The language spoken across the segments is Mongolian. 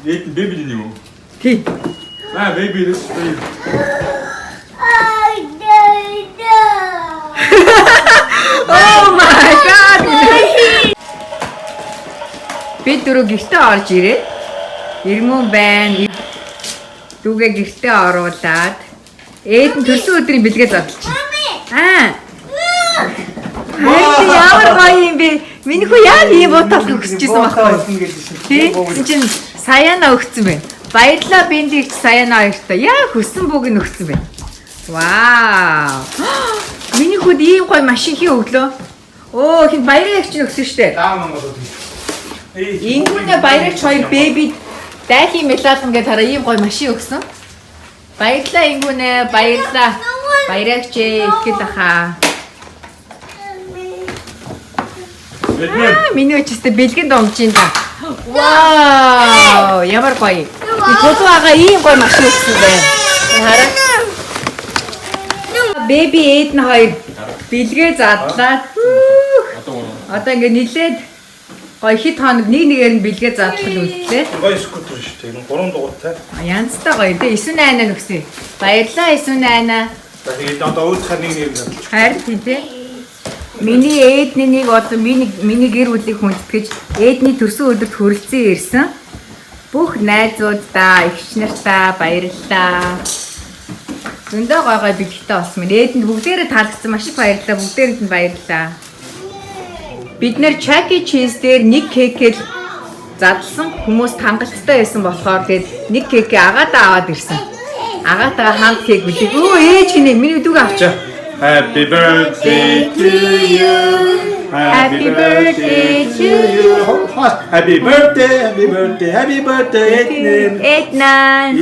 baby din юу? Тий. Baby this baby. Oh my god. Би дөрөв гэртээ орж ирээд ирмэн байна. Дүүгээ гэртээ оруулаад ээд нь төрсөн өдрийн бэлгээ задлаа. Ямар гоё юм бэ? Миний хүү яг ийм бодол өгсөжсэн байхгүй. Тий? Чин саяна өгсөн бэ. Баярлалаа бинди их саяна хоёртаа. Яг хөсөн бүг нь өгсөн бэ. Вау. Миний хүүд ийм гоё машинхийн өглөө. Оо хин баярлагч нь өгсөн штэ. Ингүүнэ баярлагч хоёр бэби дахи мэлаалхан гэж хараа ийм гоё машин өгсөн. Баярлалаа ингүүнэ баярлалаа. Баярлагч ихэд ахаа. Миний өчтөд бэлгэн домж ин та. Вау, ямар гоё. Би тулуугаа ийм гоё машин өгсөн байна. Хараа. Бэби эд нь хоёр бэлгээ задлаа. Одоо ингэ нилээд гоё хит хоног нэг нэгээр нь бэлгээ задлах үлдлээ. Гоё скутер шүү дээ. 3 дугуйтай. Янзтай гоё дээ. 98 өгсөн. Баярлалаа 98. Тэгээд одоо өөдхөр нэг задлаж. Харин тий. Миний эдний нэг одоо миний гэр бүлийг хүндэтгэж эдний төрсөн өдөрт хүрэлцэн ирсэн. Бүх найзуудаа, эгч нартаа баярлалаа. Зөндөө гой бэлгтэй болсон мэн. Эдэнд бүгдээрээ таалагдсан маш их баярлалаа. Бүгдээрэнд нь баярлалаа. Бид нэр Chuck E. Cheese дээр нэг кекэл задлсан. Хүмүүст хангалттай байсан болохоор тэгээд нэг кекээ агаадаа аваад ирсэн. Агаатаа хамт кек үлээ. Өө ээж гинэ миний дүүг авчаа. Happy birthday to you. Happy birthday to you. Happy birthday, happy birthday, happy birthday Ednan.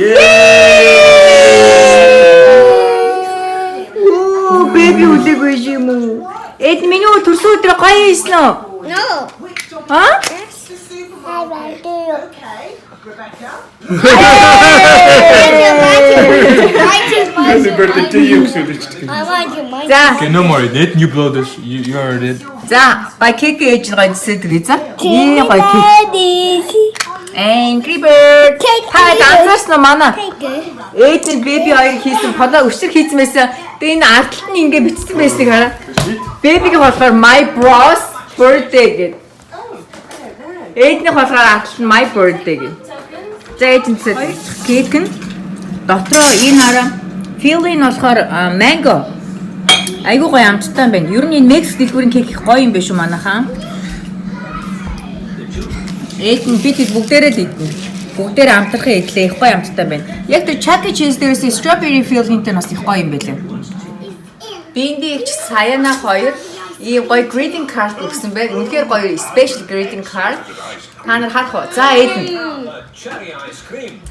Оо бэби үлээгүй юм уу? Эд миний төрсөн өдрөө гоё хийсэн үү? No. Ха? Happy birthday to you. I want you money. За. Okay, no more. That you blow this. You already did. За, ба кек ээж гоё сэтрээ за. Ийм гоё кек. Angry Bird. Та ганцаарсан манай. Ээж нь бэби хоёр хийсэн фото өчтөр хийсэн байсан. Тэгээ энэ артлт нь ингэ бичсэн байсныг хараа. Бэбигийн болохоор My Bros birthday гэдэг. Ээдний болохоор артлт нь My birthday гэдэг. За ээж нь кек нь дотор энэ хараа. Feeling болохоор mango. Айгуу гоё амттай байна. Ер нь энэ Мекс дэлгүүрийн кек их гоё юм биш үү манайхаа? Ээж нь бид бүгдээрээ л идэнэ. Бүгдээрээ амтрахын идлээ их гоё амттай байна. Яг тэр Chuck E. Cheese дээрээс strawberry feeling-тэй бас их гоё юм байлаа. Бинди их саяна хоёр ийм гоё greeting card өгсөн байг. Үнэхээр гоё special greeting card. Та нар харах уу? За эдэн. Cherry ice cream.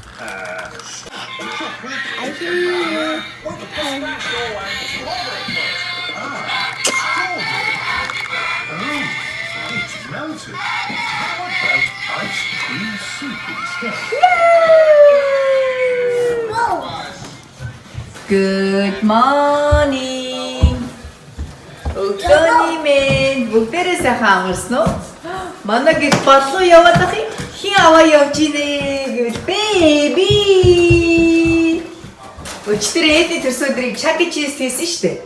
It's melted. How about ice cream soup instead? Good morning. Өглөөний мэнд бүгдээрээ сайхан амарсан уу? Манай гэр болоо яваад ах юм. Хин аваа явж ийнэ гэвэл baby. Өчтөр эдний төрсөн өдрийг Chuck E. Cheese хийсэн шүү дээ.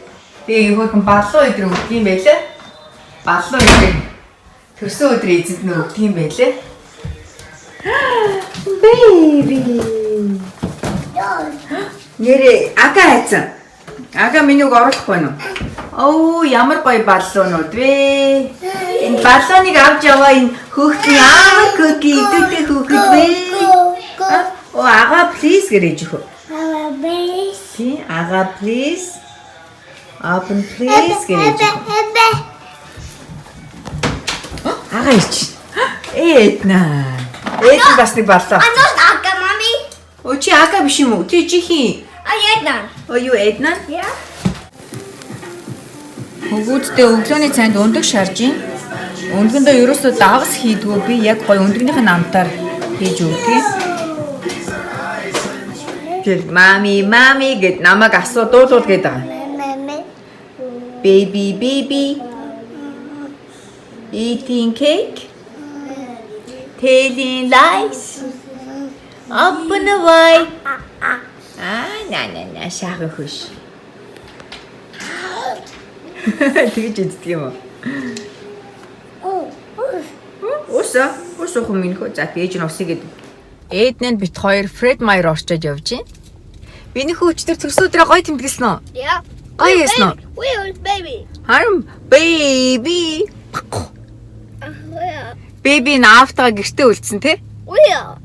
Тэгээ хөөдөн балуу өдөр өгдөг юм байлаа. Балуу өдөр төрсөн өдөр эзэнд нь өгдөг юм байлаа. Baby. Нэрээ ага хайцсан. Ага минийг оруулахгүй нь. Оо ямар гоё балуунууд вэ? Энэ балууныг авч яваа энэ хөөхтний аав куки идэгтэй хөөхд вэ? Оо ага please гэж өгөө. Тий ага please. Open please гэж өгөө. Ага ич. Эдна. Эд бас нэг балуу. I'm not Akka, mommy. Оо чи ага биш юм уу? Чи чихи. Ednan. Oh you Edna? Yeah. Хөгүүдтэй өглөөний цайнд өндөг шарж ийн. Өндгөндөө ерөөсөө давс хийдгүү би яг гоё өндгөнийх нь амтаар хийж өгдөг. Тэр мами гэд намайг дуулуул гээд байгаа. Baby eating cake, telling lies. Open away. На шахах хөш. Тэгж иддэг юм уу? Усаа хүмүүс хөө за ээж нь усыг идэв. Эднэн бит хоёр Фред Майер орчоод явж байна. Биний хүүчдэр төрсөн өдрөө гоё тэмдэглэсэн үү? Yeah. Гоё яасан уу? Where's baby? Харин baby. Where? Baby наавтага гэртээ үлдсэн те? Where?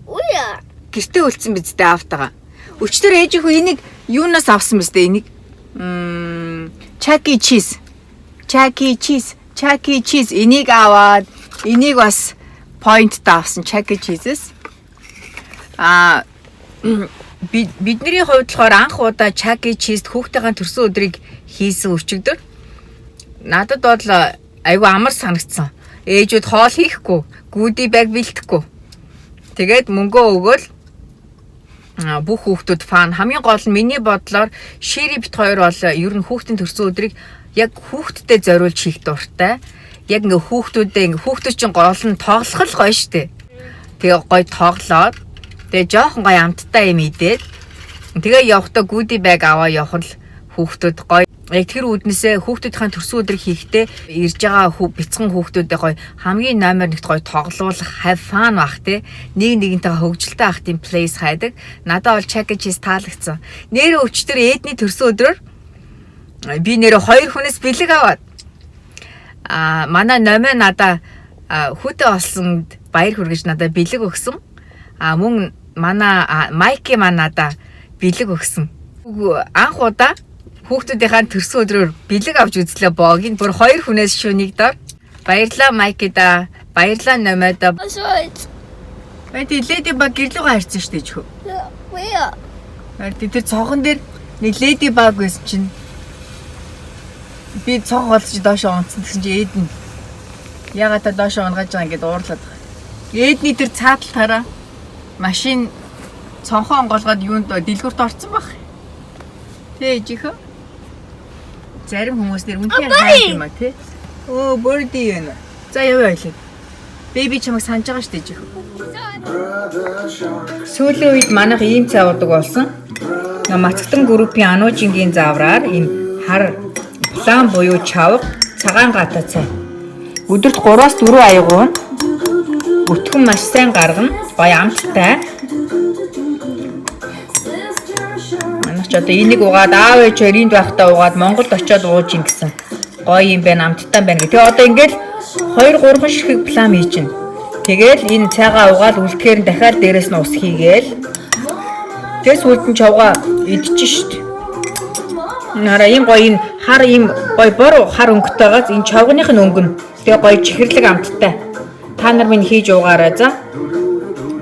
Гэртээ үлдсэн биз дээ аавтага. Өчтөр ээжийнхүү энийг юунаас авсан биз дээ энийг? Chuck E. Cheese. Энийг аваад энийг бас point таавсан Chuck E. Cheese-с. Бидний хувьд болохоор анх удаа Chuck E. Cheese хүүхдийн төрсөн өдрийг хийсэн өчигдөр. Надад бол айгүй амар санагдсан. Ээжүүд хоол хийхгүй, гүди баг бэлтгэхгүй. Тэгээд мөнгөө өгөөл бүх хүүхдүүд фан. Хамгийн гол нь миний бодлоор Шири бит хоёр бол ер нь хүүхдийн төрсөн өдрийг яг хүүхдтэй зориулж хийх дуртай. Яг ингээ хүүхдүүд чинь гол нь тоглох л гоё штэ. Тэгээ гоё тоглоод тэгээ жоохон гоё амттай юм идээд тэгээ явахдаа гүди баг аваа явах л хүүхдүүд гоё. Яг тэр үүднээсээ хүүхдүүдийн төрсөн өдрийг хийхдээ ирж байгаа бяцхан хүүхдүүдээ гоё хамгийн номер 1-т гоё тоглуулах have fun бах те нэгнтэйгээ хөвгөлтэй ах тийм place хайдаг. Надад бол Chuck E. Cheese таалагдсан. Нэрээ өчтөр эдний төрсөн өдрөөр би нэрээ 2 хүнээс бэлэг аваад манай номер надаа хүүтэй олсонд баяр хүргэж надаа бэлэг өгсөн. Мөн манай Майки надаа бэлэг өгсөн. Анх удаа хүүхдүүдийн төрсөн өдрөөр бэлэг авч үзлээ боогийн бүр 2 хүнээс шүнийг дор. Баярлалаа Майкида. Баярлалаа Номеда. Бай леди баг гэрлүүгээ харьцсан шүү дээ чөө. Where? Тэр цонхон дээр нэг леди баг байсан чинь би цонх олж доошоо унтсан гэсэн чи Эдэн. Ягаад та доошоо унгаж байгаа ингээд уурлаад байгаа. Эдний тэр цааталтаараа машин цонхон онгоолгоод юунд дэлгүүрт орсон баг. Тэжихөө. Зарим хүмүүс нэр үнхээр хайх юм а тий. Оо бөрди юм. За яваа ойлоо. Бэби чамайг санаж байгаа шүү дээ жих. Сүүлийн үед манайх ийм цай удаг болсон. Мацагтан группийн ануужингийн заавраар ийм хар план буюу чавга цагаан гата цай. Өдөрт 3-4 аягуун бүтгэн маш сайн гаргана. Гоё амттай. Одоо энийг угаад аав ээж хоёр энд байхдаа угаад Монголд очиод ууж ин гэсэн. Гоё юм байна, амттай байна гэх. Тэгээ одоо ингээд 2-3 ширхэг план хийчин. Тэгээл энэ цайгаа угаад үлдэхээр нь дахиад дээрэс нь ус хийгээл. Тэс үлдэн чавга идчих штт. Нара ийм гоё энэ хар ийм гоё бор хар өнгөтэйгээс энэ чавганых нь өнгөн. Тэгээ гоё чихэрлэг амттай. Та нар минь хийж уугаарай за.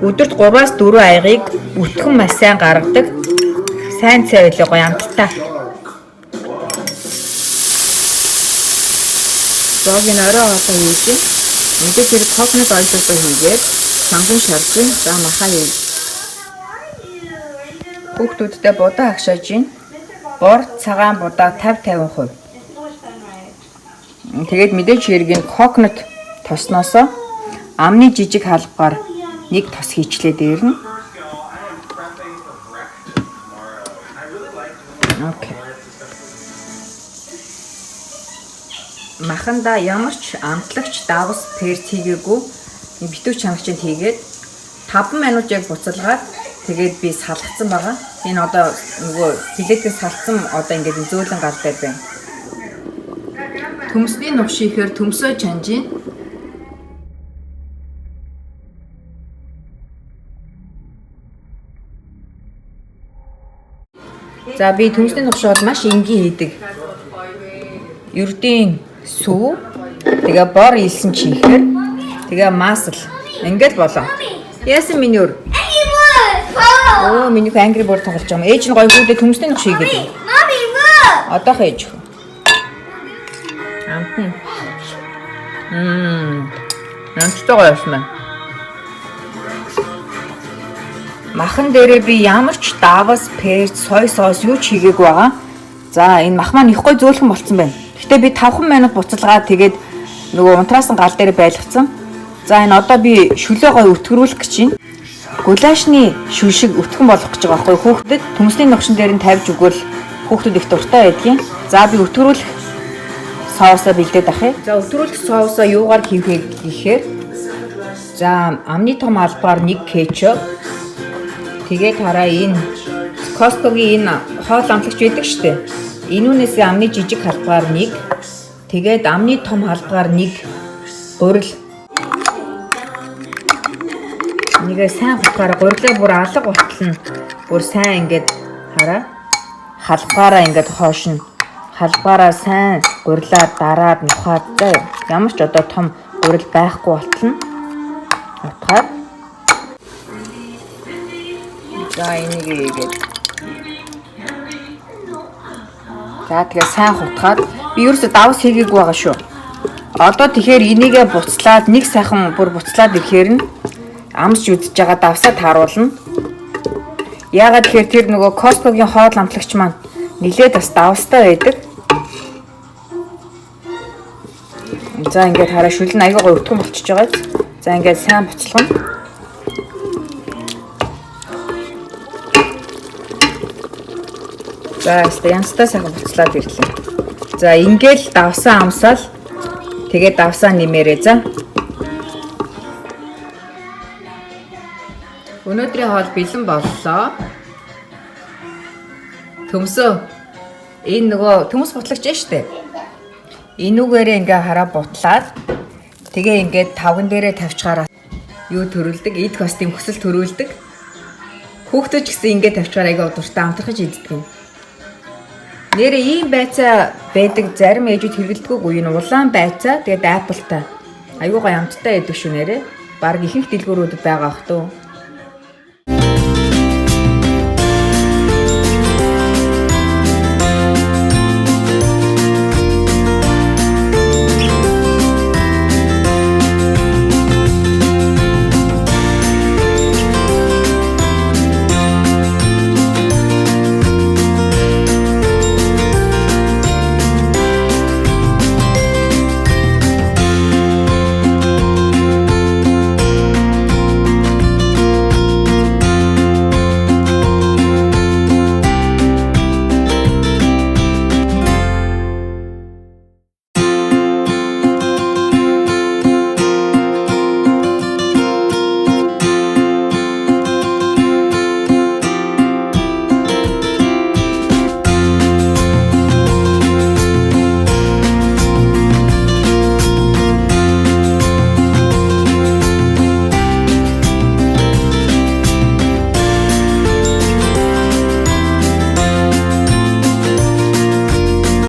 Өдөрт 3-4 аягийг бүтгэн маш сайн гаргадаг. Сайн цай байлаа гоё амттай. Рогын орой хоолой хийсэн. Ингээд тэр кокнот ойлголоо хийгээд хамган шавсан. За махаа хийн. Хүүхдүүдтэй будаа агшааж гин. Бор цагаан будаа 50-50%. Тэгээд мэдээж хэргийн кокнот тосноосоо амны жижиг хаалгаар нэг тос хийчлээ дээрнэ. Окей. Маханда ямар ч амтлагч давс перц хийгээгүй битүү чангачд хийгээд 5 минут яг буцалгаад тэгээд би салгацсан байгаа. Энэ одоо нөгөө филетээс салцсан одоо ингээд зөөлөн гал дээр байна. Төмсний нух шихээр төмсөө чанжин. За би төмсний нухшоод маш энгийн хийдэг. Ердийн сүү, тэгээ бор илсэн чихэр, тэгээ масл. Ингээд болоо. Яасан миний өр? Оо, миний Angry Bird тоглож байгаа. Ээж нь гоё гүйдэ төмсний нух шийгээд байна. Mommy, look! Одоо хээж. Амтэн. Амттай гоё юм. Махан дээрээ би ямар ч давас, перц, сой соус юу ч хийгээгүй байгаа. За энэ мах маань их гой зөөлхөн болцсон байна. Гэтэ би 5 минут буцалгаад тэгээд нөгөө унтраасан гал дээр байлгацсан. За энэ одоо би шүлээ гой өтгөрүүлэх гэж байна. гулашны шүлшиг өтгөн болгох гэж байгаа байхгүй хүүхдэд төмсний ногшин дээр нь тавьж өгвөл хүүхдүүд их дуртай байдгийн. За би өтгөрүүлэх соусоо бэлдээд ахъя. За өтгөрүүлэх соусоо юугаар хийх вэ гэхээр за амны том албаар 1 кетчуп. Тэгээд хараа энэ Costco-гийн энэ хоол амтлагч байдаг шүү дээ. Энүүнээс амны жижиг халбаар 1. Тэгээд амны том халбаар 1 гурил. Нэгээ сайн хутгаараа гурилаа бүр алга болтолно. Бүр сайн ингээд хараа. Халбаараа ингээд хоошно. Халбаараа сайн гурилаа дараад нухаад ямар ч одоо том гурил байхгүй болтолно. Утгаад. За энийг ийгээд. За тэгээ сайн хутгаад би ерөөсө давс хийгээгүй байгаа шүү. Одоо тэгэхээр энийгээ буцлаад нэг сайхан бүр буцлаад ирэхээр нь амсч үдчихэж байгаа давсаа тааруулна. Яагаад тэгэхээр тэр нөгөө Costco-гийн хоол амтлагч маань нилээд бас давстай байдаг. За ингээд хараа шүлэн аягүй гоё өтгөн болчихж байгаа. За ингээд сайн буцалгана. За янзтай сайхан буцлаад ирлээ. За ингээл давсаа амсаал тэгээд давсаа нэмээрээ за. Өнөөдрийн хоол бэлэн боллоо. Төмсөө. Энэ нөгөө төмс бутлагч нь штэ. Энүүгээрээ ингээ хараа бутлаад тэгээ ингээд тавган дээрээ тавьчихаараа юу төрүүлдэг? Эд костюм хөсөл төрүүлдэг. Хүүхдүүд ч гэсэн ингээ тавьчихаар аяга дуртай амтрахж иддэг юм. Нэрээ ийм байцаа байдаг зарим ээжүүд хэрэглэдэггүй энэ улаан байцаа тэгээд Apple-тай. Аягүй гоё амттай байдаг шүү нэрээ. Бараг ихэнх дэлгүүрүүдэд байгаа ах туу.